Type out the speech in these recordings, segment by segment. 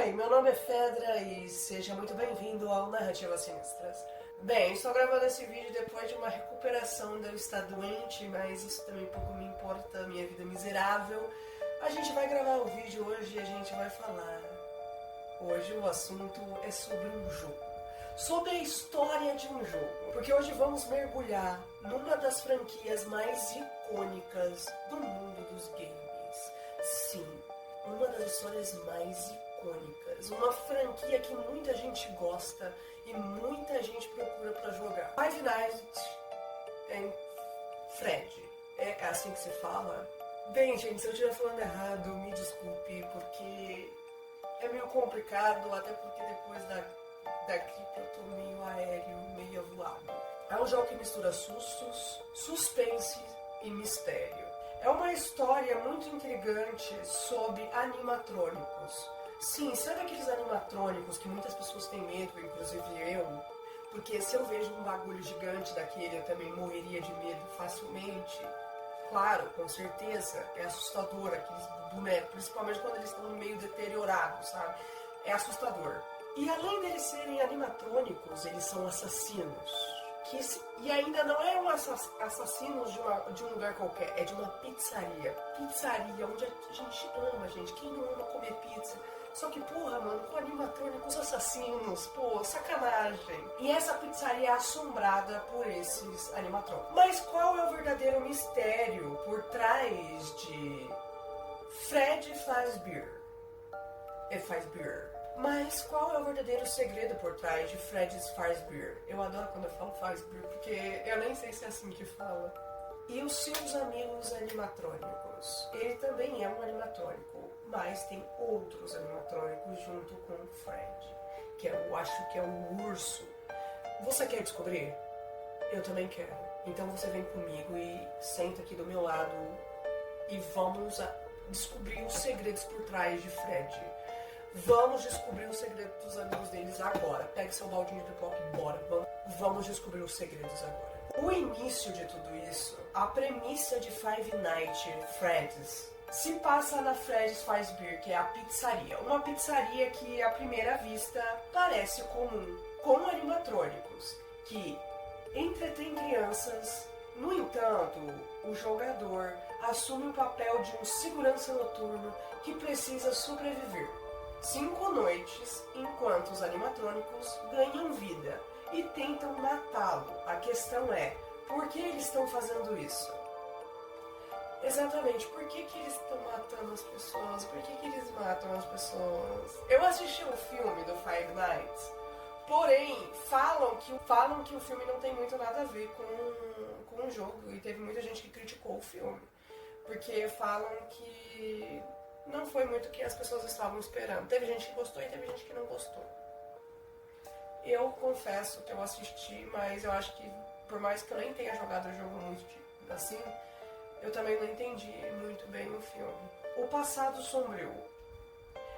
Oi, meu nome é Fedra e seja muito bem-vindo ao Narrativas Sinistras. Bem, estou gravando esse vídeo depois de uma recuperação de eu estar doente, mas isso também pouco me importa, minha vida é miserável. A gente vai gravar o vídeo hoje e a gente vai falar. Hoje o assunto é sobre um jogo. Sobre a história de um jogo. Porque hoje vamos mergulhar numa das franquias mais icônicas do mundo dos games. Sim, uma das histórias mais icônicas. Uma franquia que muita gente gosta e muita gente procura pra jogar. Five Nights at Freddy. É assim que se fala? Bem, gente, se eu estiver falando errado, me desculpe, porque é meio complicado, até porque depois da gripe eu tô meio aéreo, meio avoado. É um jogo que mistura sustos, suspense e mistério. É uma história muito intrigante sobre animatrônicos. Sim, sabe aqueles animatrônicos que muitas pessoas têm medo, inclusive eu? Porque se eu vejo um bagulho gigante daquele, eu também morreria de medo facilmente. Claro, com certeza, é assustador aqueles bonecos, principalmente quando eles estão meio deteriorados, sabe? É assustador. E além deles serem animatrônicos, eles são assassinos. E ainda não é um assassinos de um lugar qualquer, é de uma pizzaria. Pizzaria, onde a gente ama, gente. Quem não ama comer pizza? Só que, porra, mano, com animatrônicos assassinos, pô, sacanagem. E essa pizzaria é assombrada por esses animatrônicos. Mas qual é o verdadeiro mistério por trás de Freddy Fazbear? Mas qual é o verdadeiro segredo por trás de Freddy's Fazbear? Eu adoro quando eu falo Fazbear, porque eu nem sei se é assim que fala. E os seus amigos animatrônicos? Ele também é um animatrônico, mas tem outros animatrônicos junto com o Fred, que eu acho que é o urso. Você quer descobrir? Eu também quero. Então você vem comigo e senta aqui do meu lado e vamos descobrir os segredos por trás de Fred. Vamos descobrir o segredo dos amigos deles agora. Pegue seu baldinho de pipoca e bora. Vamos descobrir os segredos agora. O início de tudo isso, a premissa de Five Nights at Freddy's, se passa na Freddy's Fazbear, que é a pizzaria. Uma pizzaria que, à primeira vista, parece comum, com animatrônicos, que entretém crianças. No entanto, o jogador assume o papel de um segurança noturno que precisa sobreviver 5 noites, enquanto os animatrônicos ganham vida e tentam matá-lo. A questão é, por que eles estão fazendo isso? Exatamente, por que eles estão matando as pessoas? Por que eles matam as pessoas? Eu assisti um filme do Five Nights, porém, falam que o filme não tem muito nada a ver com o jogo, e teve muita gente que criticou o filme, porque falam que não foi muito o que as pessoas estavam esperando. Teve gente que gostou e teve gente que não gostou. Eu confesso que eu assisti, mas eu acho que, por mais que eu nem tenha jogado o jogo muito assim, eu também não entendi muito bem o filme. O passado sombrio.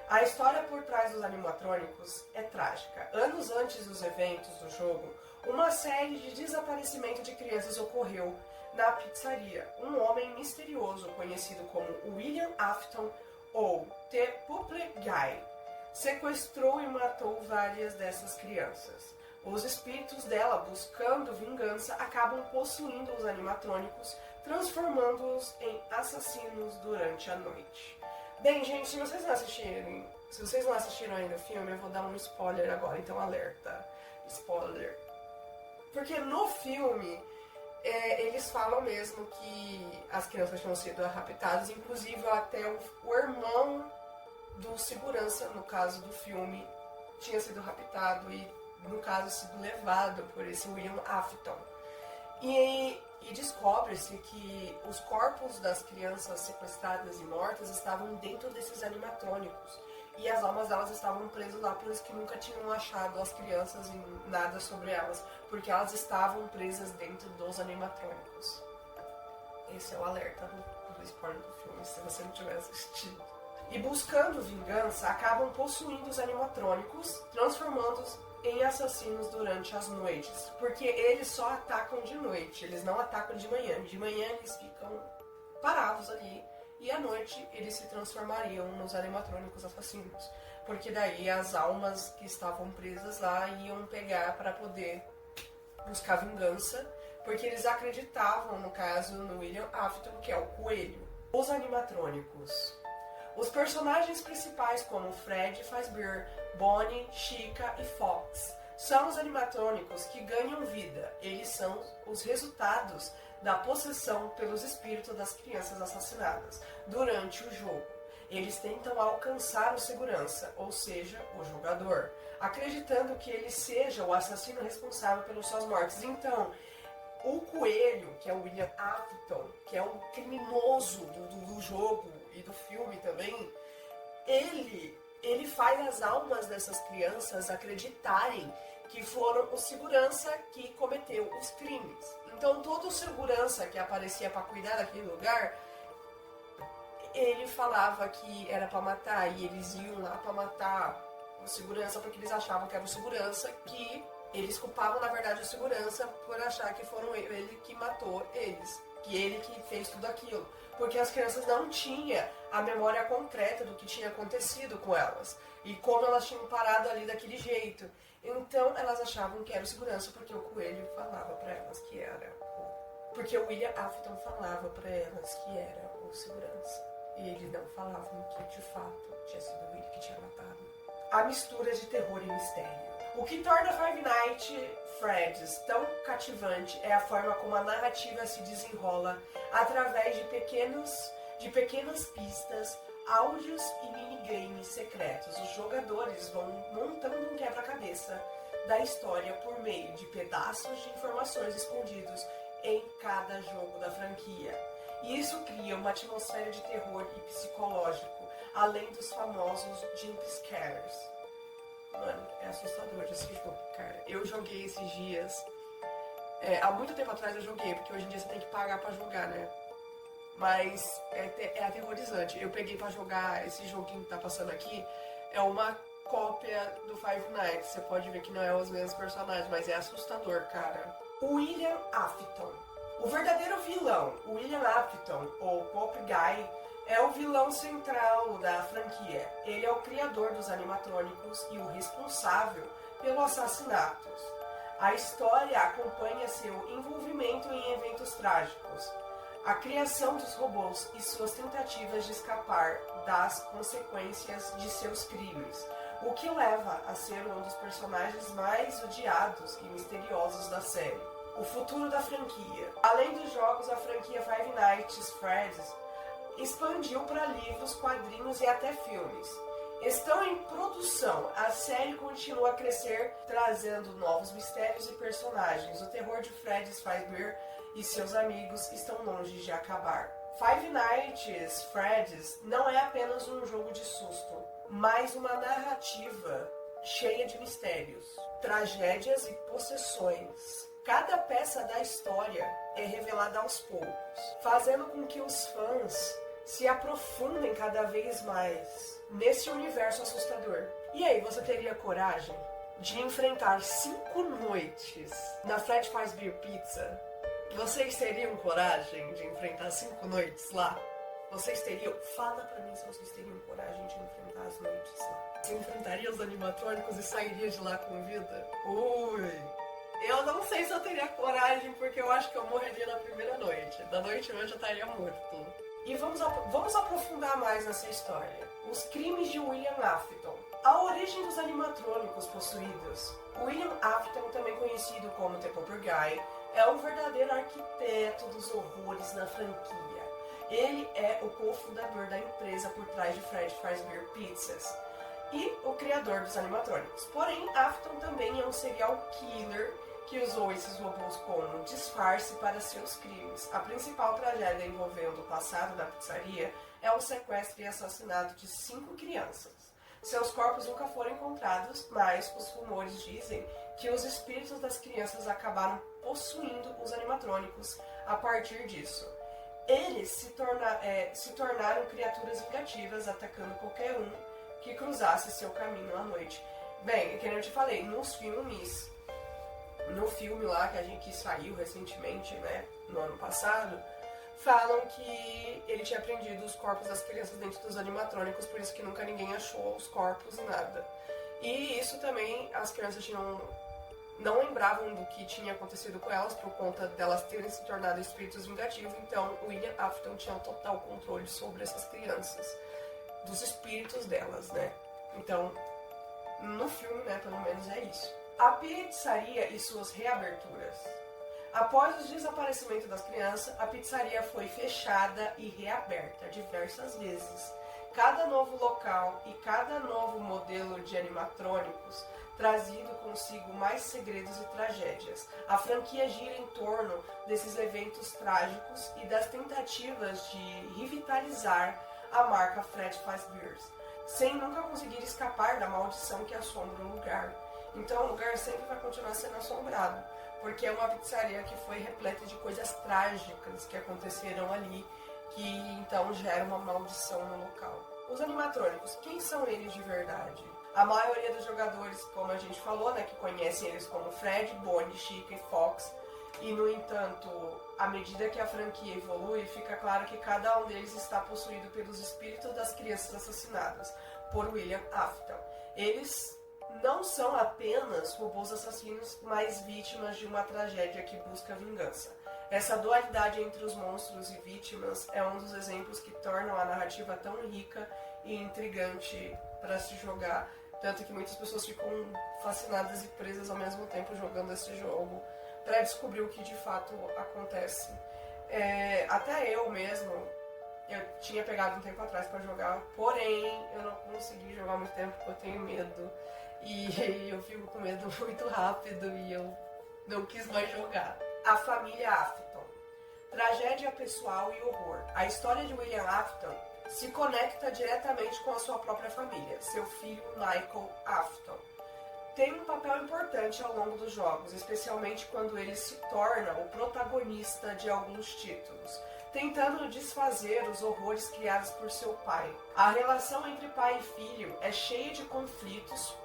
A história por trás dos animatrônicos é trágica. Anos antes dos eventos do jogo, uma série de desaparecimento de crianças ocorreu na pizzaria. Um homem misterioso, conhecido como William Afton, ou The Purple Guy, sequestrou e matou várias dessas crianças. Os espíritos dela, buscando vingança, acabam possuindo os animatrônicos, transformando-os em assassinos durante a noite. Bem, gente, se vocês não assistiram ainda o filme, eu vou dar um spoiler agora, então alerta. Spoiler. Porque no filme, eles falam mesmo que as crianças tinham sido raptadas, inclusive até o irmão do segurança, no caso do filme, tinha sido raptado e, no caso, sido levado por esse William Afton. E descobre-se que os corpos das crianças sequestradas e mortas estavam dentro desses animatrônicos. E as almas delas estavam presas lá, por isso que nunca tinham achado as crianças e nada sobre elas, porque elas estavam presas dentro dos animatrônicos. Esse é o alerta do spoiler do filme, se você não tiver assistido. E buscando vingança, acabam possuindo os animatrônicos, transformando-os em assassinos durante as noites, porque eles só atacam de noite, eles não atacam de manhã. De manhã eles ficam parados ali, e à noite eles se transformariam nos animatrônicos assassinos. porque daí as almas que estavam presas lá iam pegar para poder buscar vingança, porque eles acreditavam, no caso, no William Afton, que é o coelho. Os animatrônicos. Os personagens principais, como Fred Fazbear, Bonnie, Chica e Fox, são os animatrônicos que ganham vida. Eles são os resultados da possessão pelos espíritos das crianças assassinadas durante o jogo. Eles tentam alcançar o segurança, ou seja, o jogador, acreditando que ele seja o assassino responsável pelas suas mortes. Então, o coelho, que é o William Afton, que é um criminoso do jogo e do filme também, ele faz as almas dessas crianças acreditarem que foram o segurança que cometeu os crimes. Então, todo o segurança que aparecia para cuidar daquele lugar, ele falava que era para matar, e eles iam lá para matar o segurança porque eles achavam que era o segurança, que eles culpavam, na verdade, o segurança por achar que foram ele que matou eles, que ele que fez tudo aquilo. Porque as crianças não tinham a memória concreta do que tinha acontecido com elas e como elas tinham parado ali daquele jeito. Então elas achavam que era o segurança porque o coelho falava para elas que era porque o William Afton falava para elas que era o segurança. E eles não falavam que de fato tinha sido ele que tinha matado. A mistura de terror e mistério. O que torna Five Nights at Freddy's tão cativante é a forma como a narrativa se desenrola através de pequenas pistas, áudios e minigames secretos. Os jogadores vão montando um quebra-cabeça da história por meio de pedaços de informações escondidos em cada jogo da franquia. E isso cria uma atmosfera de terror e psicológico, além dos famosos jump scares. Mano, é assustador esse jogo, cara. Eu joguei esses dias. Há muito tempo atrás eu joguei, porque hoje em dia você tem que pagar pra jogar, né? Mas é aterrorizante. Eu peguei pra jogar esse joguinho que tá passando aqui. É uma cópia do Five Nights. Você pode ver que não é os mesmos personagens, mas é assustador, cara. William Afton. O verdadeiro vilão, William Afton, ou Pop Guy, é o vilão central da franquia. Ele é o criador dos animatrônicos e o responsável pelos assassinatos. A história acompanha seu envolvimento em eventos trágicos, a criação dos robôs e suas tentativas de escapar das consequências de seus crimes, o que leva a ser um dos personagens mais odiados e misteriosos da série. O futuro da franquia. Além dos jogos, a franquia Five Nights at Freddy's expandiu para livros, quadrinhos e até filmes. Estão em produção. A série continua a crescer, trazendo novos mistérios e personagens. O terror de Freddy Fazbear e seus amigos estão longe de acabar. Five Nights at Freddy's não é apenas um jogo de susto, mas uma narrativa cheia de mistérios, tragédias e possessões. Cada peça da história é revelada aos poucos, fazendo com que os fãs se aprofundem cada vez mais nesse universo assustador. E aí, você teria coragem de enfrentar 5 noites na Fred Fazbear Pizza? Vocês teriam coragem de enfrentar 5 noites lá? Vocês teriam? Fala pra mim se vocês teriam coragem de enfrentar as noites lá. Você enfrentaria os animatrônicos e sairia de lá com vida? Ui! Eu não sei se eu teria coragem, porque eu acho que eu morreria na primeira noite. Da noite antes eu estaria morto. E vamos aprofundar mais nessa história. Os crimes de William Afton. A origem dos animatrônicos possuídos. William Afton, também conhecido como The Popper Guy, é um verdadeiro arquiteto dos horrores na franquia. Ele é o cofundador da empresa por trás de Fred Fazbear Pizzas e o criador dos animatrônicos. Porém, Afton também é um serial killer que usou esses robôs como disfarce para seus crimes. A principal tragédia envolvendo o passado da pizzaria é o sequestro e assassinato de 5 crianças. Seus corpos nunca foram encontrados, mas os rumores dizem que os espíritos das crianças acabaram possuindo os animatrônicos a partir disso. Eles se tornaram criaturas vingativas, atacando qualquer um que cruzasse seu caminho à noite. Bem, que nem eu te falei, nos filmes, no filme lá que saiu recentemente, né, no ano passado, falam que ele tinha prendido os corpos das crianças dentro dos animatrônicos, por isso que nunca ninguém achou os corpos e nada. E isso também, as crianças não lembravam do que tinha acontecido com elas por conta delas terem se tornado espíritos vingativos, então William Afton tinha total controle sobre essas crianças, dos espíritos delas, né? Então, no filme, né, pelo menos é isso. A pizzaria e suas reaberturas. Após o desaparecimento das crianças, a pizzaria foi fechada e reaberta diversas vezes. Cada novo local e cada novo modelo de animatrônicos trazido consigo mais segredos e tragédias. A franquia gira em torno desses eventos trágicos e das tentativas de revitalizar a marca Fred Fazbear's, sem nunca conseguir escapar da maldição que assombra o lugar. Então o lugar sempre vai continuar sendo assombrado, porque é uma pizzaria que foi repleta de coisas trágicas que aconteceram ali, que então gera uma maldição no local. Os animatrônicos, quem são eles de verdade? A maioria dos jogadores, como a gente falou, né, que conhecem eles como Fred, Bonnie, Chica e Fox, e no entanto, à medida que a franquia evolui, fica claro que cada um deles está possuído pelos espíritos das crianças assassinadas por William Afton. Eles não são apenas robôs assassinos, mas vítimas de uma tragédia que busca vingança. Essa dualidade entre os monstros e vítimas é um dos exemplos que tornam a narrativa tão rica e intrigante para se jogar, tanto que muitas pessoas ficam fascinadas e presas ao mesmo tempo jogando esse jogo para descobrir o que de fato acontece. Até eu mesmo, eu tinha pegado um tempo atrás para jogar, porém eu não consegui jogar muito tempo porque eu tenho medo. E eu fico com medo muito rápido e eu não quis mais jogar. A família Afton. Tragédia pessoal e horror. A história de William Afton se conecta diretamente com a sua própria família, seu filho Michael Afton. Tem um papel importante ao longo dos jogos, especialmente quando ele se torna o protagonista de alguns títulos, tentando desfazer os horrores criados por seu pai. A relação entre pai e filho é cheia de conflitos,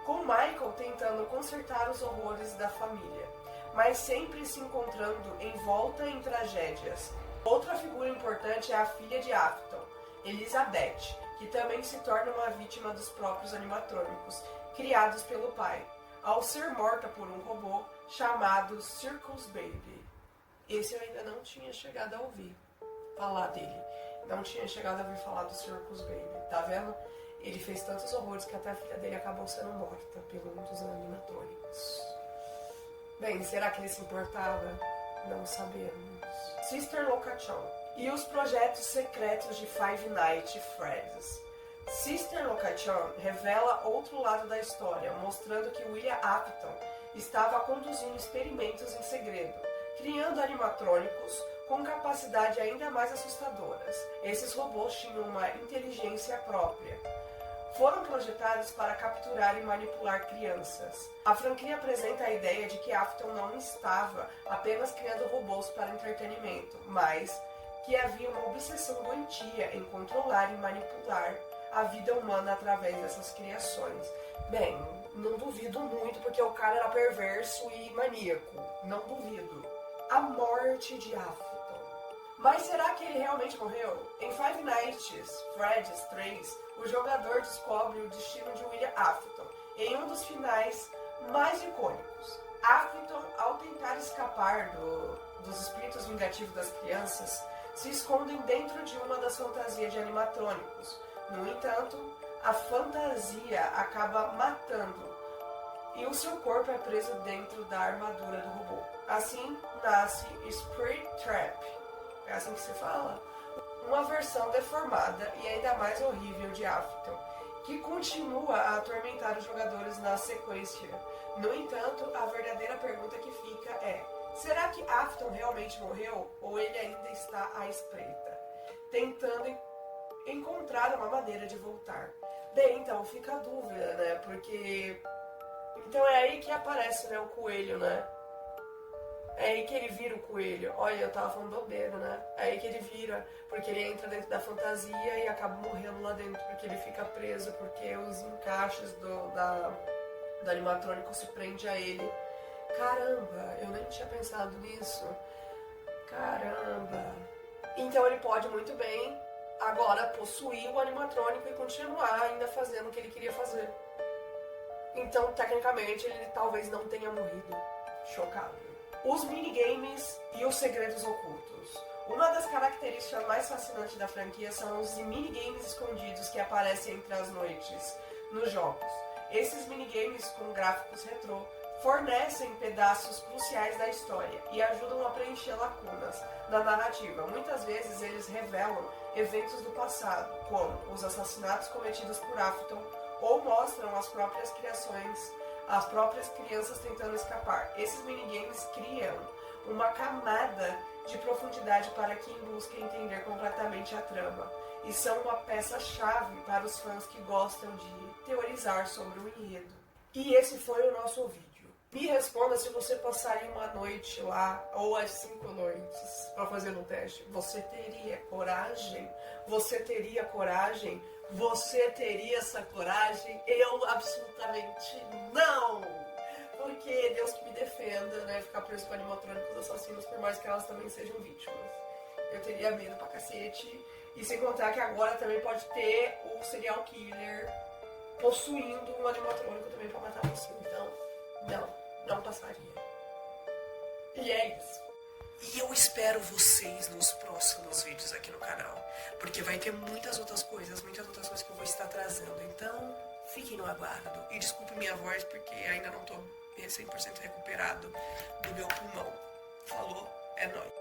com Michael tentando consertar os horrores da família, mas sempre se encontrando envolta em tragédias. Outra figura importante é a filha de Afton, Elizabeth, que também se torna uma vítima dos próprios animatrônicos, criados pelo pai, ao ser morta por um robô chamado Circus Baby. Esse eu ainda não tinha chegado a ouvir falar dele. Não tinha chegado a ouvir falar do Circus Baby, tá vendo? Ele fez tantos horrores que até a filha dele acabou sendo morta por um dos animatrônicos. Bem, será que ele se importava? Não sabemos. Sister Location e os projetos secretos de Five Nights at Freddy's. Sister Location revela outro lado da história, mostrando que William Afton estava conduzindo experimentos em segredo, criando animatrônicos com capacidade ainda mais assustadoras. Esses robôs tinham uma inteligência própria. Foram projetados para capturar e manipular crianças. A franquia apresenta a ideia de que Afton não estava apenas criando robôs para entretenimento, mas que havia uma obsessão doentia em controlar e manipular a vida humana através dessas criações. Bem, não duvido muito porque o cara era perverso e maníaco. Não duvido. A morte de Afton. Mas será que ele realmente morreu? Em Five Nights at Freddy's 3, o jogador descobre o destino de William Afton em um dos finais mais icônicos. Afton, ao tentar escapar dos espíritos vingativos das crianças, se escondem dentro de uma das fantasias de animatrônicos. No entanto, a fantasia acaba matando e o seu corpo é preso dentro da armadura do robô. Assim nasce Spirit Trap. É assim que se fala? Uma versão deformada e ainda mais horrível de Afton, que continua a atormentar os jogadores na sequência. No entanto, a verdadeira pergunta que fica é: será que Afton realmente morreu ou ele ainda está à espreita, tentando encontrar uma maneira de voltar? Bem, então fica a dúvida, né? Porque então é aí que aparece, né, o coelho, né? É aí que ele vira o coelho. Olha, eu tava falando bobeira, né? É aí que ele vira, porque ele entra dentro da fantasia e acaba morrendo lá dentro, porque ele fica preso, porque os encaixes do animatrônico se prendem a ele. Caramba, eu nem tinha pensado nisso. Caramba. Então ele pode muito bem agora possuir o animatrônico e continuar ainda fazendo o que ele queria fazer. Então, tecnicamente, ele talvez não tenha morrido. Chocado. Os minigames e os segredos ocultos. Uma das características mais fascinantes da franquia são os minigames escondidos que aparecem entre as noites nos jogos. Esses minigames com gráficos retrô fornecem pedaços cruciais da história e ajudam a preencher lacunas na narrativa. Muitas vezes eles revelam eventos do passado, como os assassinatos cometidos por Afton, ou mostram as próprias criações, as próprias crianças tentando escapar. Esses minigames criam uma camada de profundidade para quem busca entender completamente a trama e são uma peça-chave para os fãs que gostam de teorizar sobre o enredo. E esse foi o nosso vídeo. Me responda se você passaria uma noite lá, ou as 5 noites, para fazer um teste. Você teria coragem? Você teria coragem? Você teria essa coragem? Eu absolutamente não! Porque Deus que me defenda, né? Ficar preso com animatrônicos assassinos, por mais que elas também sejam vítimas. Eu teria medo pra cacete. E sem contar que agora também pode ter o serial killer possuindo um animatrônico também pra matar você. Então, não passaria. E é isso. E eu espero vocês nos próximos vídeos aqui no canal, porque vai ter muitas outras coisas que eu vou estar trazendo. Então, fiquem no aguardo. E desculpe minha voz, porque ainda não tô 100% recuperado do meu pulmão. Falou, é nóis.